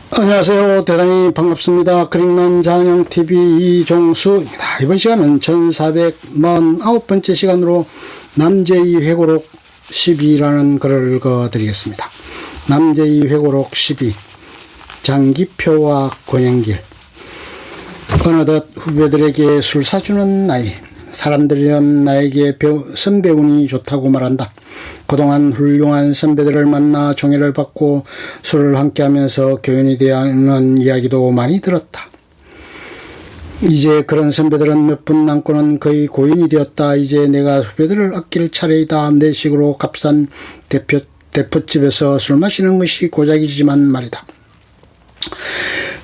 안녕하세요. 대단히 반갑습니다. 그릭난 장영TV 이종수입니다. 이번 시간은 1449번째 시간으로 남제이 회고록 12라는 글을 읽어드리겠습니다. 남제이 회고록 12 장기표와 권영길. 어느덧 후배들에게 술 사주는 나이. 사람들이란 나에게 선배운이 좋다고 말한다. 그동안 훌륭한 선배들을 만나 종애를 받고 술을 함께하면서 교인이 되는 이야기도 많이 들었다. 이제 그런 선배들은 몇 분 남고는 거의 고인이 되었다. 이제 내가 후배들을 아낄 차례이다. 내 식으로 값싼 대포집에서 술 마시는 것이 고작이지만 말이다.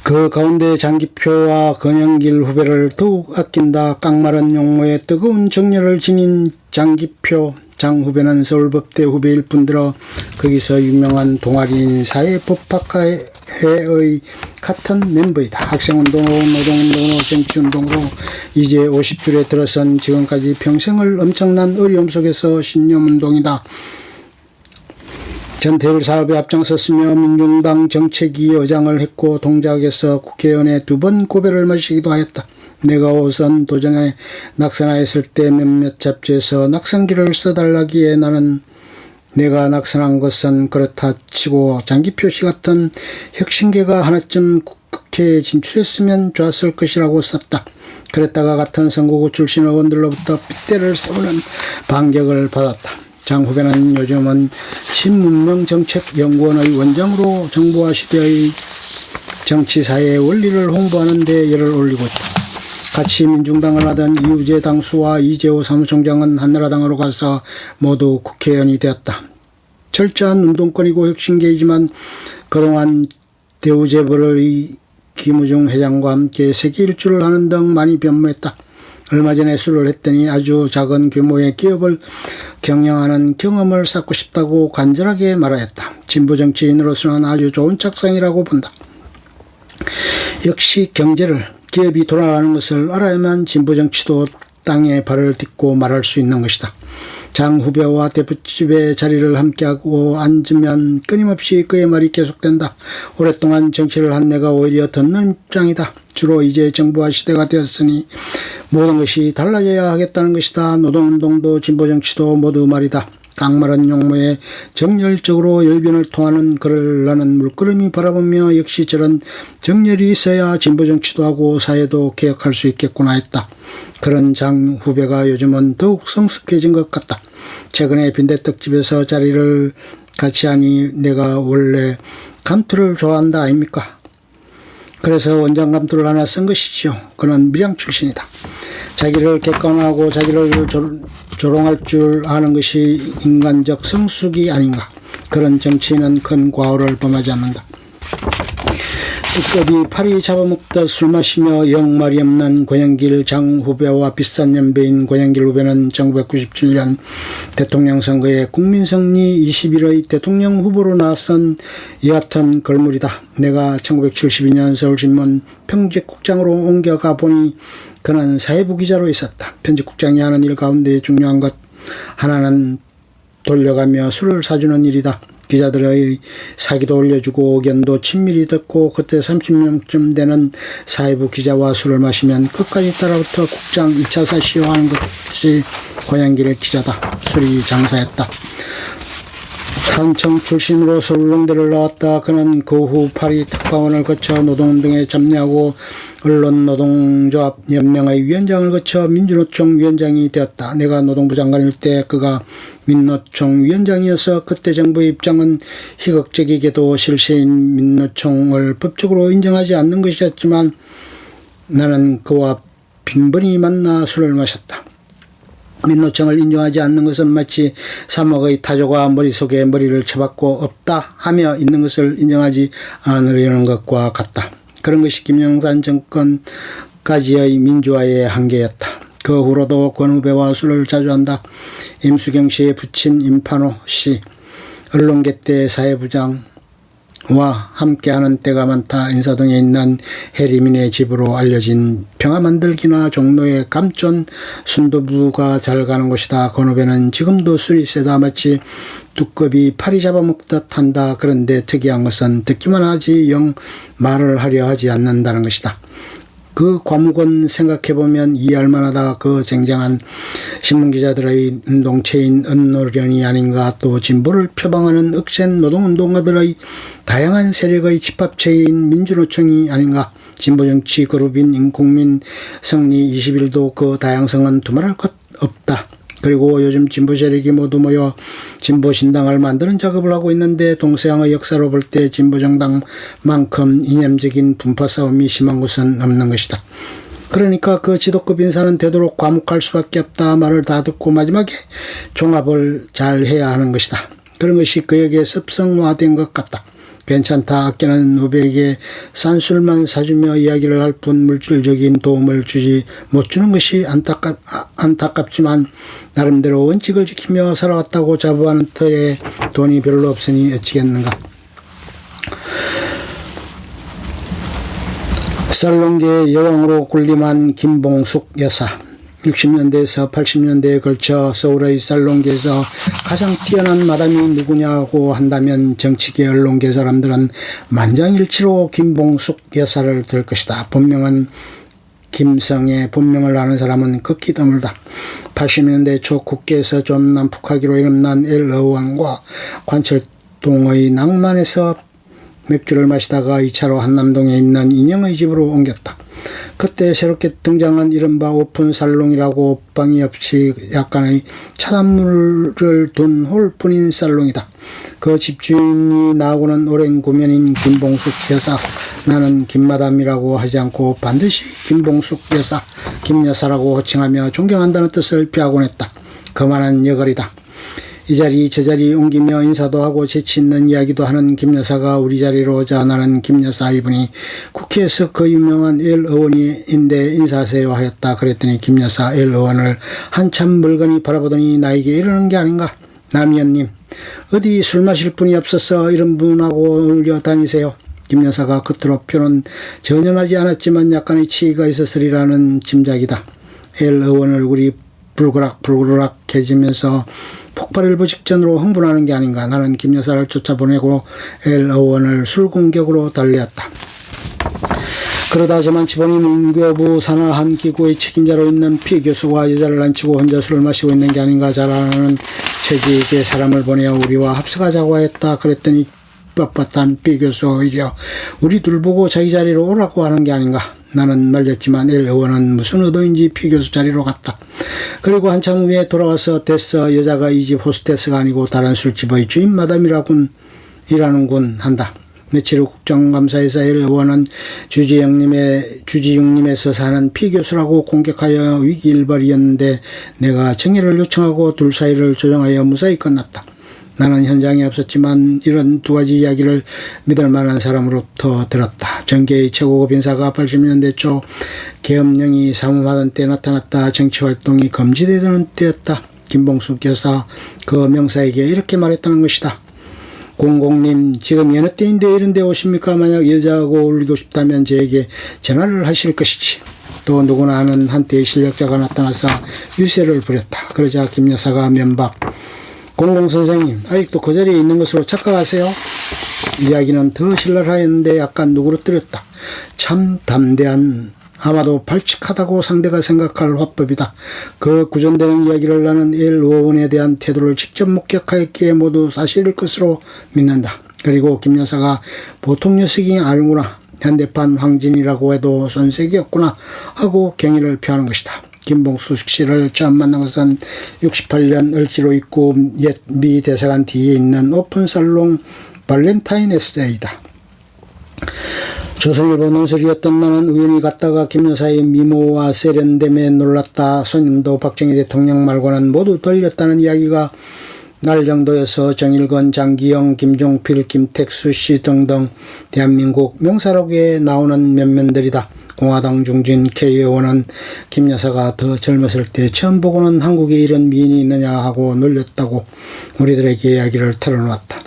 그 가운데 장기표와 권영길 후배를 더욱 아낀다. 깡마른 용모에 뜨거운 정열을 지닌 장기표 장 후배는 서울법대 후배일 뿐더러 거기서 유명한 동아리인 사회법학회의 같은 멤버이다. 학생운동으로 노동운동으로 정치운동으로 이제 50줄에 들어선 지금까지 평생을 엄청난 어려움 속에서 신념운동이다. 전태일 사업에 앞장섰으며 민중당 정책위 의장을 했고 동작에서 국회의원에 2번 고배를 마시기도 하였다. 내가 우선 도전에 낙선하였을 때 몇몇 잡지에서 낙선기를 써달라기에 나는 내가 낙선한 것은 그렇다 치고 장기표 씨 같은 혁신계가 하나쯤 국회에 진출했으면 좋았을 것이라고 썼다. 그랬다가 같은 선거구 출신 의원들로부터 핏대를 세우는 반격을 받았다. 장 후배는 요즘은 신문명정책연구원의 원장으로 정부와 시대의 정치사회의 원리를 홍보하는 데 열을 올리고 있다. 같이 민중당을 하던 이우재 당수와 이재호 사무총장은 한나라당으로 가서 모두 국회의원이 되었다. 철저한 운동권이고 혁신계이지만 그동안 대우재벌의 김우중 회장과 함께 세계 일주를 하는 등 많이 변모했다. 얼마 전에 술을 했더니 아주 작은 규모의 기업을 경영하는 경험을 쌓고 싶다고 간절하게 말하였다. 진보 정치인으로서는 아주 좋은 착상이라고 본다. 역시 경제를, 기업이 돌아가는 것을 알아야만 진보 정치도 땅에 발을 딛고 말할 수 있는 것이다. 장 후배와 대표집의 자리를 함께하고 앉으면 끊임없이 그의 말이 계속된다. 오랫동안 정치를 한 내가 오히려 듣는 입장이다. 주로 이제 정부와 시대가 되었으니 모든 것이 달라져야 하겠다는 것이다. 노동운동도 진보정치도 모두 말이다. 깡마른 용모에 정열적으로 열변을 토하는 그를 나는 물끄러미 바라보며 역시 저런 정열이 있어야 진보정치도 하고 사회도 개혁할 수 있겠구나 했다. 그런 장 후배가 요즘은 더욱 성숙해진 것 같다. 최근에 빈대떡집에서 자리를 같이 하니 내가 원래 감투를 좋아한다 아닙니까? 그래서 원장 감투를 하나 쓴 것이지요. 그는 밀양 출신이다. 자기를 객관화하고 자기를 조롱할 줄 아는 것이 인간적 성숙이 아닌가. 그런 정치인은 큰 과오를 범하지 않는다. 두꺼비 파리 잡아먹다 술 마시며 영 말이 없는 권영길 장 후배와 비슷한 연배인 권영길 후배는 1997년 대통령 선거에 국민성리 21의 대통령 후보로 나선 여하튼 걸물이다. 내가 1972년 서울신문 편집국장으로 옮겨가 보니 그는 사회부 기자로 있었다. 편집국장이 하는 일 가운데 중요한 것 하나는 돌려가며 술을 사주는 일이다. 기자들의 사기도 올려주고 의견도 친밀히 듣고 그때 30명쯤 되는 사회부 기자와 술을 마시면 끝까지 따라붙어 국장 1차 사시화하는 것이 권영길 기자다. 술이 장사했다. 산청 출신으로서 울릉대를 나왔다. 그는 그 후 파리 특파원을 거쳐 노동운동에 참여하고 언론노동조합 연맹의 위원장을 거쳐 민주노총 위원장이 되었다. 내가 노동부 장관일 때 그가 민노총 위원장이어서 그때 정부의 입장은 희극적이게도 실세인 민노총을 법적으로 인정하지 않는 것이었지만 나는 그와 빈번히 만나 술을 마셨다. 민노총을 인정하지 않는 것은 마치 3억의 타조가 머릿속에 머리를 쳐박고 없다 하며 있는 것을 인정하지 않으려는 것과 같다. 그런 것이 김영삼 정권까지의 민주화의 한계였다. 그 후로도 권 후배와 술을 자주 한다. 임수경 씨의 부친 임판호 씨, 언론계 때 사회부장, 함께하는 때가 많다. 인사동에 있는 해리민의 집으로 알려진 평화만들기나 종로의 감촌 순두부가 잘 가는 곳이다. 건업에는 지금도 술이 세다. 마치 두꺼비 파리 잡아먹듯 한다. 그런데 특이한 것은 듣기만 하지 영 말을 하려 하지 않는다는 것이다. 그 과목은 생각해보면 이해할 만하다. 그 쟁쟁한 신문기자들의 운동체인 은노련이 아닌가. 또 진보를 표방하는 억센 노동운동가들의 다양한 세력의 집합체인 민주노총이 아닌가. 진보정치 그룹인 국민성리 21도 그 다양성은 두말할 것 없다. 그리고 요즘 진보 세력이 모두 모여 진보신당을 만드는 작업을 하고 있는데, 동서양의 역사로 볼 때 진보정당만큼 이념적인 분파 싸움이 심한 곳은 없는 것이다. 그러니까 그 지도급 인사는 되도록 과묵할 수밖에 없다. 말을 다 듣고 마지막에 종합을 잘 해야 하는 것이다. 그런 것이 그에게 습성화된 것 같다. 괜찮다. 아끼는 후배에게 싼 술만 사주며 이야기를 할 뿐 물질적인 도움을 못 주는 것이 안타깝지만 나름대로 원칙을 지키며 살아왔다고 자부하는 터에 돈이 별로 없으니 어찌겠는가. 살롱계의 여왕으로 군림한 김봉숙 여사. 60년대에서 80년대에 걸쳐 서울의 살롱계에서 가장 뛰어난 마담이 누구냐고 한다면 정치계 언론계 사람들은 만장일치로 김봉숙 여사를 들 것이다. 본명은 김성애. 본명을 아는 사람은 극히 드물다. 80년대 초 국회에서 좀 난폭하기로 이름난 L 의원과 관철동의 낭만에서 맥주를 마시다가 2차로 한남동에 있는 인형의 집으로 옮겼다. 그때 새롭게 등장한 이른바 오픈살롱이라고 옷방이 없이 약간의 차단물을 둔 홀뿐인 살롱이다. 그 집주인이 나하고는 오랜 구면인 김봉숙 여사, 나는 김마담이라고 하지 않고 반드시 김봉숙 여사, 김여사라고 호칭하며 존경한다는 뜻을 표하곤 했다. 그만한 여걸이다. 이 자리 저 자리 옮기며 인사도 하고 재치 있는 이야기도 하는 김여사가 우리 자리로 오자 나는 김여사 이분이 국회에서 그 유명한 L 의원인데 인사하세요 하였다. 그랬더니 김여사 L 의원을 한참 멀거니 바라보더니 나에게 이러는 게 아닌가. 남의원님, 어디 술 마실 분이 없어서 이런 분하고 어울려 다니세요. 김여사가 겉으로 표는 전혀 하지 않았지만 약간의 치의가 있었으리라는 짐작이다. L 의원 얼굴이 불그락해지면서 폭발일보 직전으로 흥분하는 게 아닌가. 나는 김여사를 쫓아보내고 L 의원을 술 공격으로 달래었다. 그러다 저만 치보니 문교부 산하 한 기구의 책임자로 있는 피 교수가 여자를 안 치고 혼자 술을 마시고 있는 게 아닌가. 잘 아는 체지에게 사람을 보내어 우리와 합석하자고 했다. 그랬더니 뻣뻣한 피 교수 오히려 우리 둘 보고 자기 자리로 오라고 하는 게 아닌가. 나는 말렸지만 L 의원은 무슨 의도인지 피 교수 자리로 갔다. 그리고 한참 후에 돌아와서 됐어. 여자가 이 집 호스테스가 아니고 다른 술집의 주인 마담이라군 한다. 며칠 후 국정감사에서 L 의원은 주지영님에서 사는 피 교수라고 공격하여 위기일발이었는데 내가 정의를 요청하고 둘 사이를 조정하여 무사히 끝났다. 나는 현장에 없었지만 이런 두 가지 이야기를 믿을 만한 사람으로부터 들었다. 정계의 최고급 인사가 80년대 초 계엄령이 사무하던 때 나타났다. 정치활동이 금지되던 때였다. 김봉숙 여사 그 명사에게 이렇게 말했다는 것이다. 공공님, 지금 여느 때인데 이런 데 오십니까? 만약 여자하고 어울리고 싶다면 저에게 전화를 하실 것이지. 또 누구나 아는 한때의 실력자가 나타나서 유세를 부렸다. 그러자 김 여사가 면박. 공공선생님, 아직도 그 자리에 있는 것으로 착각하세요? 이야기는 더 신랄하였는데 약간 누그러뜨렸다. 참 담대한, 아마도 발칙하다고 상대가 생각할 화법이다. 그 구전되는 이야기를 나는 L 의원에 대한 태도를 직접 목격하였기에 모두 사실일 것으로 믿는다. 그리고 김 여사가 보통 녀석이 아니구나. 현대판 황진이라고 해도 손색이었구나 하고 경의를 표하는 것이다. 김봉숙 씨를 처음 만난 것은 68년 을지로 입구 옛 미 대사관 뒤에 있는 오픈살롱 발렌타인 에세이다. 조선일보 논설이었던 나는 우연히 갔다가 김 여사의 미모와 세련됨에 놀랐다. 손님도 박정희 대통령 말고는 모두 떨렸다는 이야기가 날 정도여서 정일건, 장기영, 김종필, 김택수 씨 등등 대한민국 명사록에 나오는 면면들이다. 공화당 중진 K 의원은 김 여사가 더 젊었을 때 처음 보고는 한국에 이런 미인이 있느냐 하고 놀렸다고 우리들에게 이야기를 털어놓았다.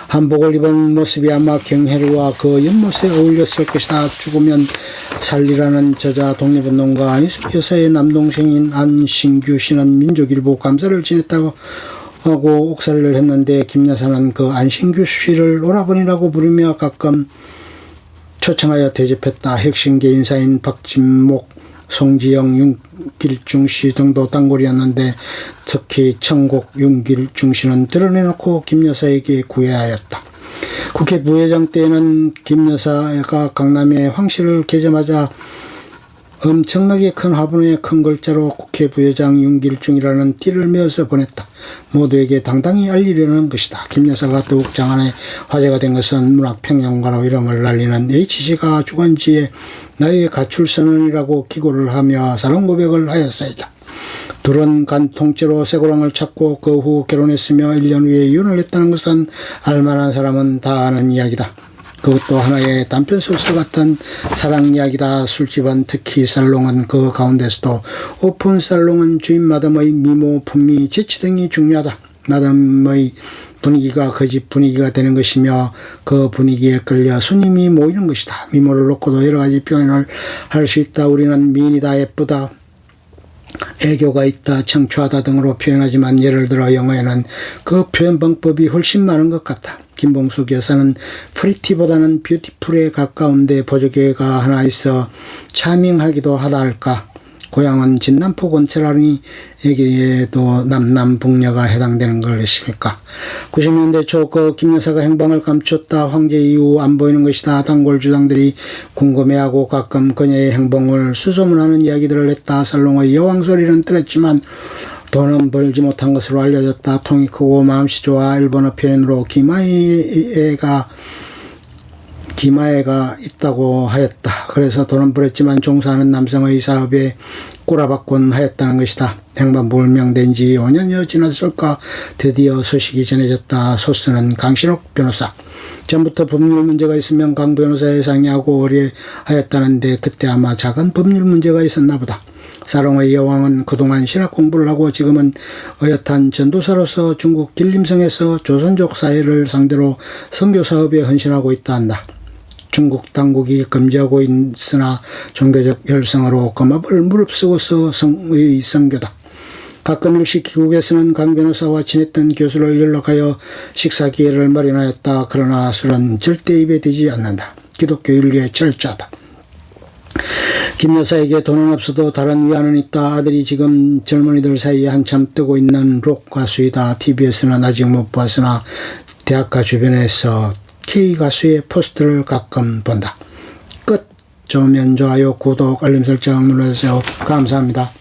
한복을 입은 모습이 아마 경혜리와 그 연못에 어울렸을 것이다. 죽으면 살리라는 저자 독립운동가 안희숙 여사의 남동생인 안신규 씨는 민족일보 감사를 지냈다고 하고 옥살이를 했는데 김 여사는 그 안신규 씨를 오라버니라고 부르며 가끔 초청하여 대접했다. 핵심계 인사인 박진목, 송지영, 윤길중 씨 등도 단골이었는데 특히 청곡 윤길중 씨는 드러내놓고 김 여사에게 구애하였다. 국회 부회장 때에는 김 여사가 강남에 황실을 개점하자 엄청나게 큰 화분에 큰 글자로 국회 부회장 윤길중이라는 띠를 메어서 보냈다. 모두에게 당당히 알리려는 것이다. 김 여사가 더욱 장안에 화제가 된 것은 문학평론가로 이름을 날리는 H씨가 주간지에 나의 가출선언이라고 기고를 하며 사랑 고백을 하였사이다. 둘은 간 통째로 쇠고랑을 찾고 그 후 결혼했으며 1년 후에 이혼을 했다는 것은 알만한 사람은 다 아는 이야기다. 그것도 하나의 단편소설 같은 사랑 이야기다. 술집은 특히 살롱은 그 가운데서도 오픈 살롱은 주인 마담의 미모, 품위, 재치 등이 중요하다. 마담의 분위기가 그 집 분위기가 되는 것이며 그 분위기에 끌려 손님이 모이는 것이다. 미모를 놓고도 여러 가지 표현을 할 수 있다. 우리는 미인이다, 예쁘다, 애교가 있다, 청초하다 등으로 표현하지만 예를 들어 영어에는 그 표현 방법이 훨씬 많은 것 같다. 김봉숙 여사는 프리티보다는 뷰티풀에 가까운데 보조개가 하나 있어 차밍하기도 하다 할까. 고향은 진남포 권철하니 여기에도 남남북녀가 해당되는 것일까. 90년대 초 그 김 여사가 행방을 감췄다. 황제 이후 안 보이는 것이다. 단골 주당들이 궁금해하고 가끔 그녀의 행방을 수소문하는 이야기들을 했다. 살롱의 여왕 소리는 들었지만 돈은 벌지 못한 것으로 알려졌다. 통이 크고 마음씨 좋아. 일본어 표현으로 기마애가 있다고 하였다. 그래서 돈은 벌었지만 종사하는 남성의 사업에 꼬라박곤 하였다는 것이다. 행방불명된 지 5년여 지났을까 드디어 소식이 전해졌다. 소스는 강신옥 변호사. 전부터 법률 문제가 있으면 강 변호사에 상의하고 의뢰하였다는데 그때 아마 작은 법률 문제가 있었나 보다. 사롱의 여왕은 그동안 신학 공부를 하고 지금은 어엿한 전도사로서 중국 길림성에서 조선족 사회를 상대로 선교 사업에 헌신하고 있다 한다. 중국 당국이 금지하고 있으나 종교적 열성으로 금압을 무릅쓰고서 성의 선교다. 가끔 일시 귀국에서는 강 변호사와 친했던 교수를 연락하여 식사 기회를 마련하였다. 그러나 술은 절대 입에 대지 않는다. 기독교 윤리의 철저하다. 김 여사에게 돈은 없어도 다른 위안은 있다. 아들이 지금 젊은이들 사이에 한참 뜨고 있는 록 가수이다. TV에서는 아직 못 봤으나 대학가 주변에서 K 가수의 포스터를 가끔 본다. 끝. 좋으면 좋아요, 구독, 알림 설정 눌러주세요. 감사합니다.